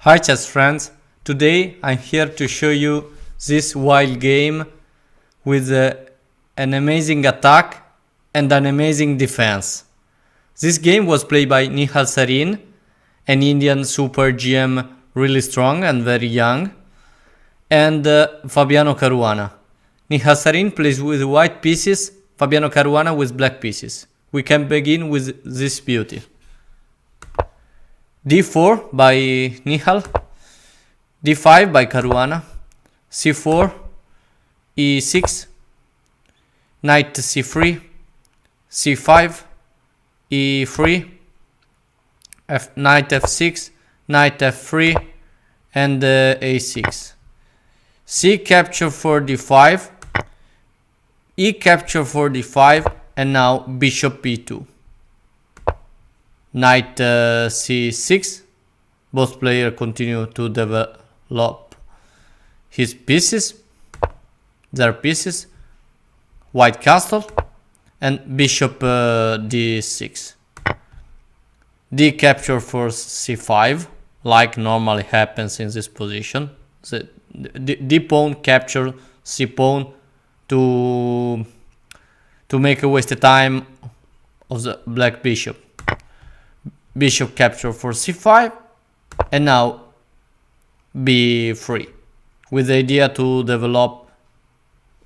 Hi chess friends, today I'm here to show you this wild game with an amazing attack and an amazing defense. This game was played by Nihal Sarin, an Indian super GM, really strong and very young, and Fabiano Caruana. Nihal Sarin plays with white pieces, Fabiano Caruana with black pieces. We can begin with this beauty. D4 by Nihal, D5 by Caruana, C4, E6, Knight C3, C5, E3, Knight F6, Knight F3, and A6. C capture for D5, E capture for D5, and now Bishop B2. Knight C6, both players continue to develop his pieces, their pieces, white castle, and Bishop D6. D capture for C5, like normally happens in this position. The D pawn capture C pawn to make a wasted time of the black bishop. Bishop capture for C5, and now B3, with the idea to develop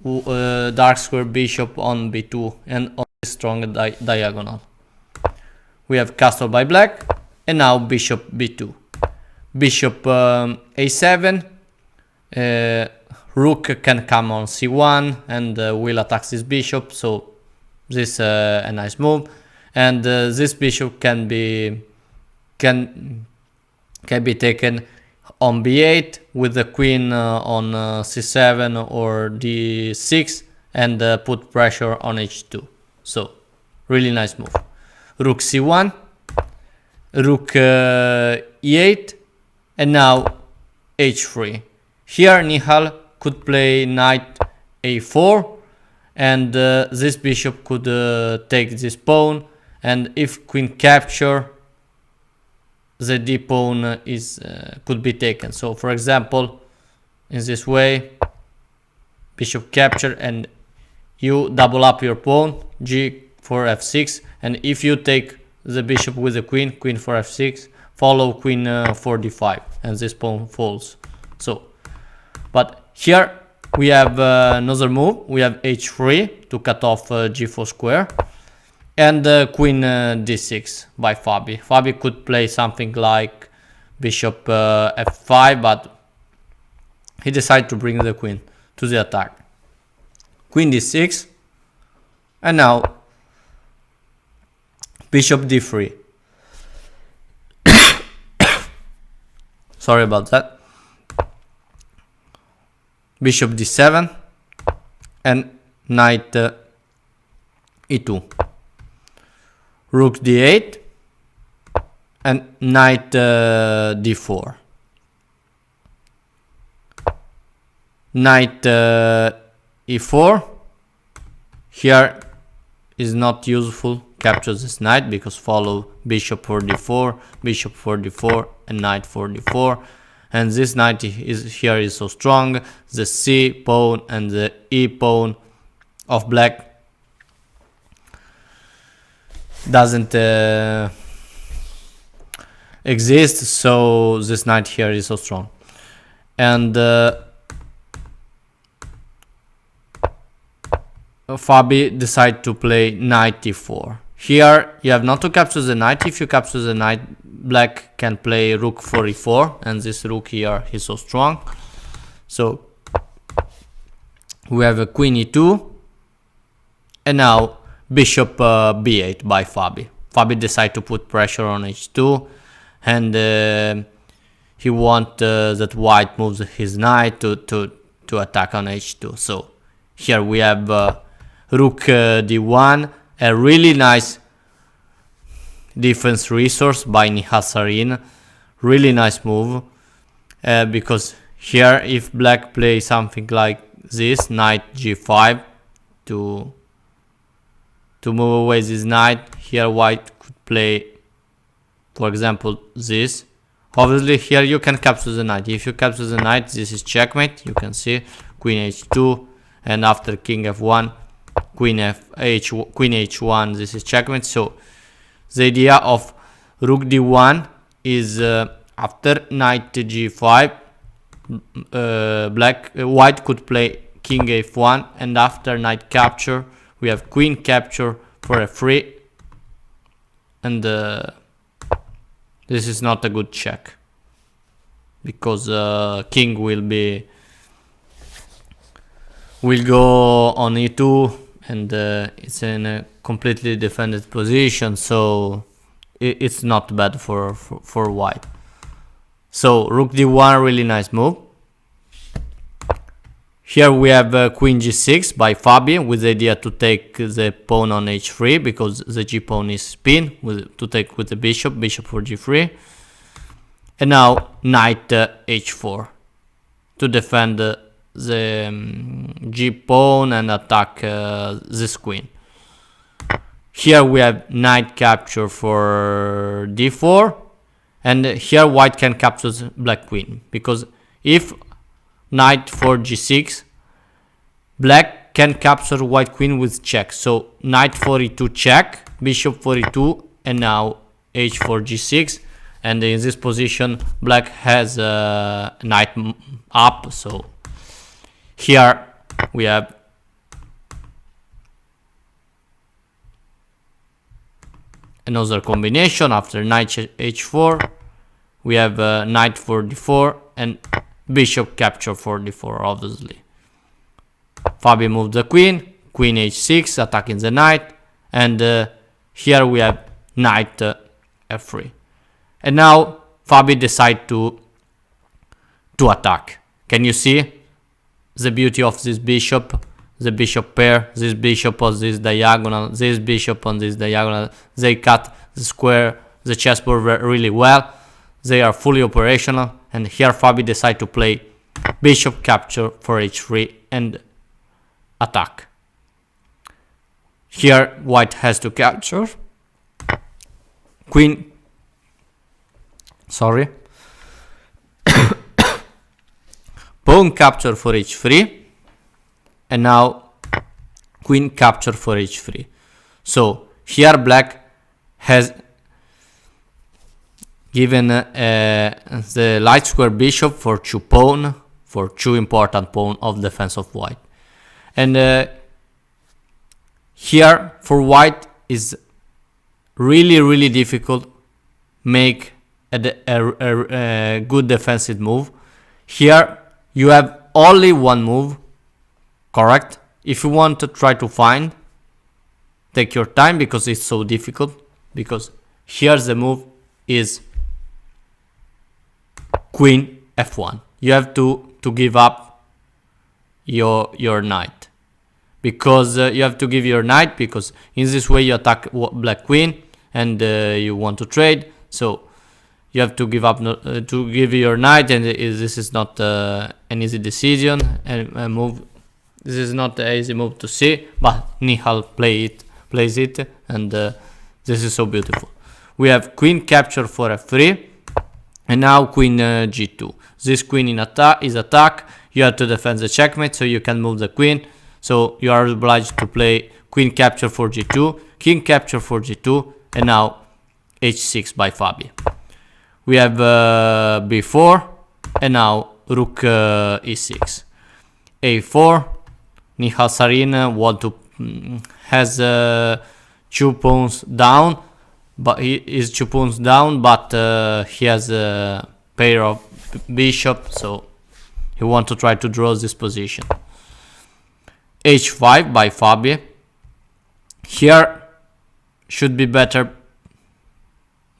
dark square bishop on B2 and on this strong diagonal. We have castle by black, and now Bishop B2. Bishop A7, Rook can come on C1 and will attack this bishop, so this is a nice move. And this bishop can be taken on b8 with the queen on c7 or d6 and put pressure on h2. So really nice move. Rook c1, rook e8, and now h3. Here Nihal could play knight a4, and this bishop could take this pawn. And if queen capture, the d pawn could be taken. So for example, in this way, bishop capture, and you double up your pawn, g for f6, and if you take the bishop with the queen, queen for f6, follow queen for d5, and this pawn falls. So, but here we have another move. We have h3 to cut off g4 square. And queen d6 by Fabi. Fabi could play something like bishop f5, but he decided to bring the queen to the attack. Queen d6, and now bishop d3. Sorry about that. Bishop d7 and knight e2. Rook d8 and knight d4. Knight e4. Here is not useful. Capture this knight because follow bishop for d4, bishop for d4, and knight for d4. And this knight is so strong. The c pawn and the e pawn of black doesn't exist, so this knight here is so strong. And Fabi decided to play knight e4. Here you have not to capture the knight. If you capture the knight, black can play rook for e4, and this rook here is so strong. So we have a queen e2, and now bishop b8 by Fabi. Fabi decided to put pressure on h2, and he wants that white moves his knight to attack on h2. So here we have rook d1, a really nice defense resource by Nihal Sarin. Really nice move, because here if black plays something like this, knight g5 to move away this knight, here white could play, for example, this, Obviously here you can capture the knight. If you capture the knight, this is checkmate. You can see queen h2, and after king f1, queen h1, this is checkmate. So the idea of rook d1 is after knight g5, white could play king f1, and after knight capture we have queen capture for f3, and this is not a good check because king will go on e2, and it's in a completely defended position, so it's not bad for white. So rook d1, really nice move. Here we have queen g6 by Fabi, with the idea to take the pawn on h3 because the g pawn is spin, to take with the bishop for g3. And now knight h4 to defend the g pawn and attack this queen. Here we have knight capture for d4, and here white can capture the black queen, because if knight for g6, black can capture white queen with check. So knight for e2 check, bishop for e2, and now h for g6. And in this position, black has knight up. So here we have another combination. After knight h4, we have knight for d4 and bishop capture for d4, obviously. Fabi moved the queen, queen h6, attacking the knight, and here we have knight f3. And now Fabi decide to attack. Can you see the beauty of this bishop? The bishop pair, this bishop on this diagonal, this bishop on this diagonal. They cut the square, the chessboard really well. They are fully operational, and here Fabi decide to play bishop capture for h3 and attack. Here white has to capture. Queen, sorry. Pawn capture for h3, and now queen capture for h3. So here black has given the light square bishop for two important pawn of defense of white. And here for white is really difficult make a good defensive move. Here you have only one move, correct? If you want to try to find, take your time because it's so difficult, because here the move is queen f1. You have to give up your knight, because you have to give your knight, because in this way you attack black queen and you want to trade, so you have to give up to give your knight, and this is not an easy decision and a move. This is not an easy move to see, but Nihal plays it, and this is so beautiful. We have queen capture for f3, and now queen g2. This queen is attack. You have to defend the checkmate, so you can move the queen. So you are obliged to play queen capture for g2, king capture for g2, and now h6 by Fabi. We have b4, and now rook e6, a4. Nihal Sarin has 2 pawns down, but he is 2 pawns down, but he has a pair of bishop, so he want to try to draw this position. h5 by Fabi. Here should be better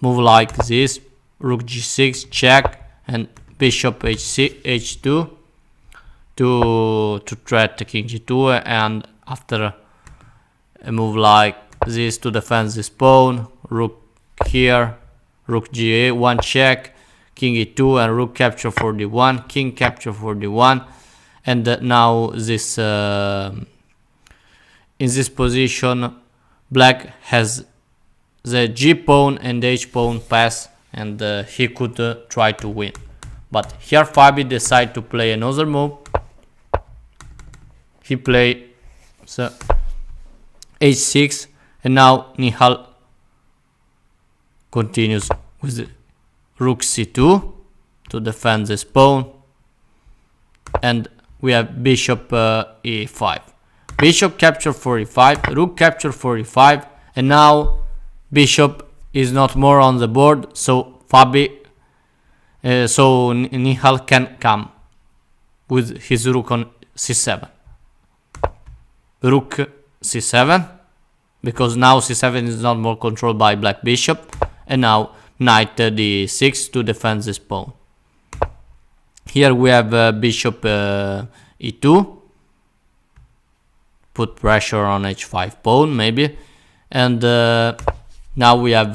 move like this, rook g6 check, and bishop h2 to threat king g2, and after a move like this to defend this pawn, rook here, rook ga1 check, king e2, and rook capture for d1, king capture for d1, and now this in this position black has the g pawn and h pawn pass, and he could try to win. But here Fabi decided to play another move. He played h6, and now Nihal continues with rook c2 to defend this pawn, and we have bishop e5. Bishop capture for e5, rook capture for e5, and now bishop is not more on the board, so Nihal can come with his rook on c7. Rook c7, because now c7 is not more controlled by black bishop, and now knight d6 to defend this pawn. Here we have bishop e2, put pressure on h5 pawn maybe, and now we have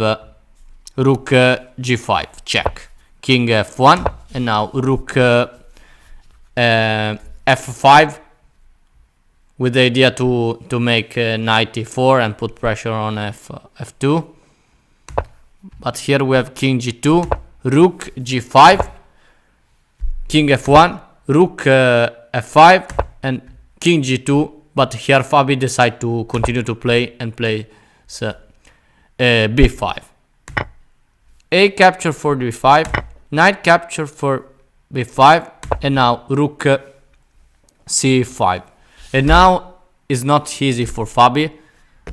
rook g5 check, king f1, and now rook f5 with the idea to make knight e4 and put pressure on f2. But here we have king g2, rook g5, king f1, rook f5, and king g2. But here Fabi decided to continue to play and play b5. A capture for b5, knight capture for b5, and now rook c5. And now it's not easy for Fabi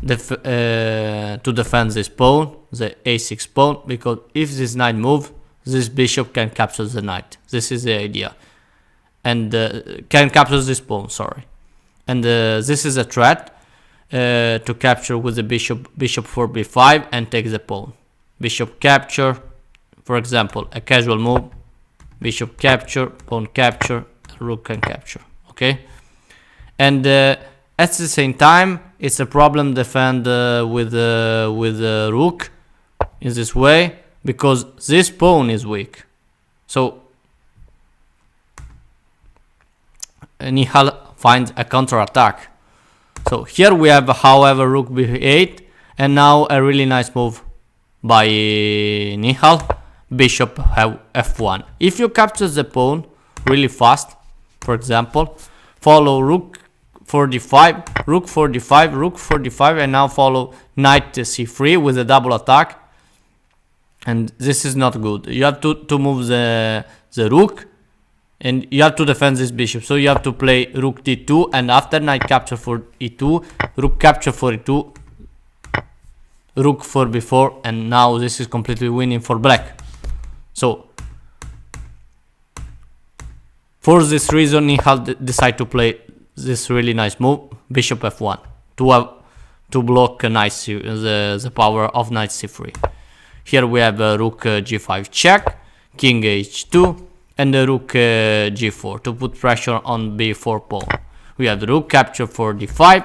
to defend this pawn, the a6 pawn, because if this knight moves, this bishop can capture the knight. This is the idea, and can capture this pawn, sorry. And this is a threat to capture with the bishop for b5 and take the pawn. Bishop capture, for example, a casual move, bishop capture, pawn capture, rook can capture, okay? And at the same time, it's a problem defend with rook in this way, because this pawn is weak. So Nihal finds a counter attack. So here we have, however, rook b8, and now a really nice move by Nihal, bishop f1. If you capture the pawn really fast, for example, follow rook 45, rook 45, rook 45, and now follow knight c3 with a double attack, and this is not good. You have to move the rook, and you have to defend this bishop, so you have to play rook d2, and after knight capture for e2, rook capture for e2, rook for b4, and now this is completely winning for black. So for this reason, Nihal decided to play this really nice move, bishop f1, to block the power of knight c3. Here we have rook g5 check, king h2, and the rook g4 to put pressure on b4 pawn. We have the rook capture for d5,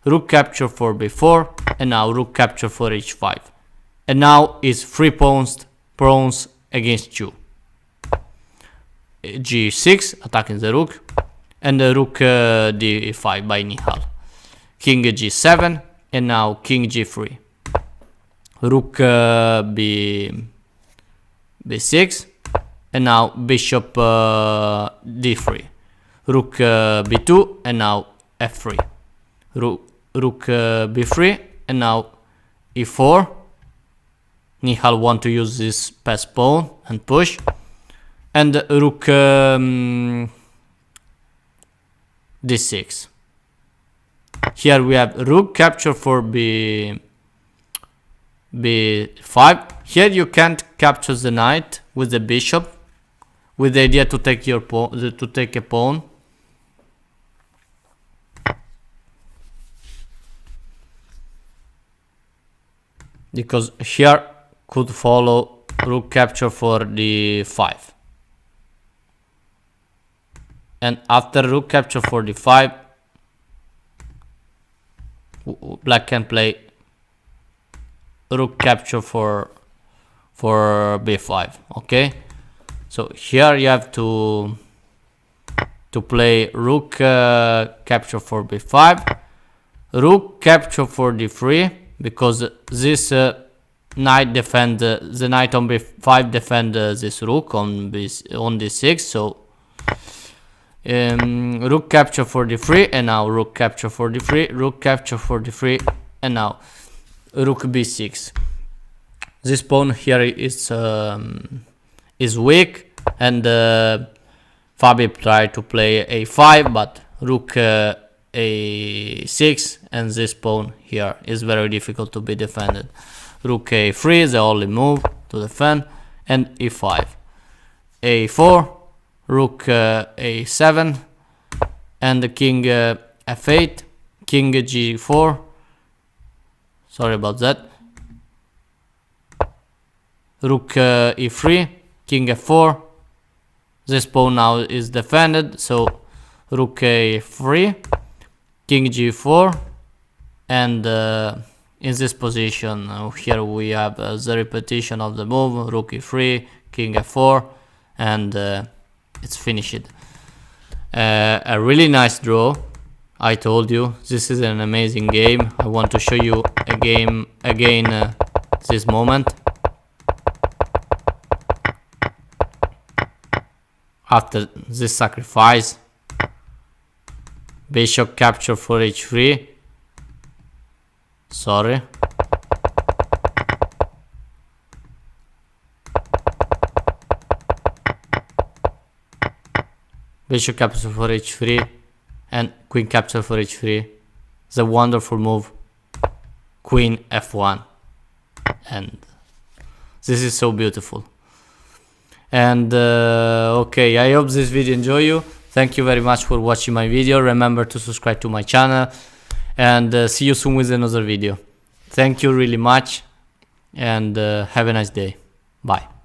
rook capture for b4, and now rook capture for h5. And now is 3 pawns against 2. g6 attacking the rook, and the rook d5 by Nihal. King g7, and now king g3. Rook b6, and now bishop d3. Rook b2, and now f3. Rook b3, and now e4. Nihal want to use this pass pawn and push, and rook d6. Here we have rook capture for b5. Here you can't capture the knight with the bishop, with the idea to take your pawn, to take a pawn. Because here could follow rook capture for d5. And after rook capture for d5, black can play rook capture for b5. Okay, so here you have to play rook capture for b5, rook capture for d3, because this knight defend the knight on b5 defend this rook on d6. So rook capture for d3, and now rook capture for d3, rook capture for d3, and now rook b6. This pawn here is weak, and Fabi tried to play a5, but rook a6, and this pawn here is very difficult to be defended. Rook a3 is the only move to defend, and e5, a4, rook a7, and the king f8, king g4. Sorry about that. Rook e3, king f4. This pawn now is defended, so rook a3, king g4, and in this position here we have the repetition of the move, rook e3, king f4, and it's finished. A really nice draw. I told you this is an amazing game. I want to show you a game again this moment. After this sacrifice, bishop capture for h3. Sorry. Bishop capture for h3 and queen capture for h3. The wonderful move, queen f1, and this is so beautiful. And okay, I hope this video enjoy you. Thank you very much for watching my video. Remember to subscribe to my channel, and see you soon with another video. Thank you really much, and have a nice day. Bye.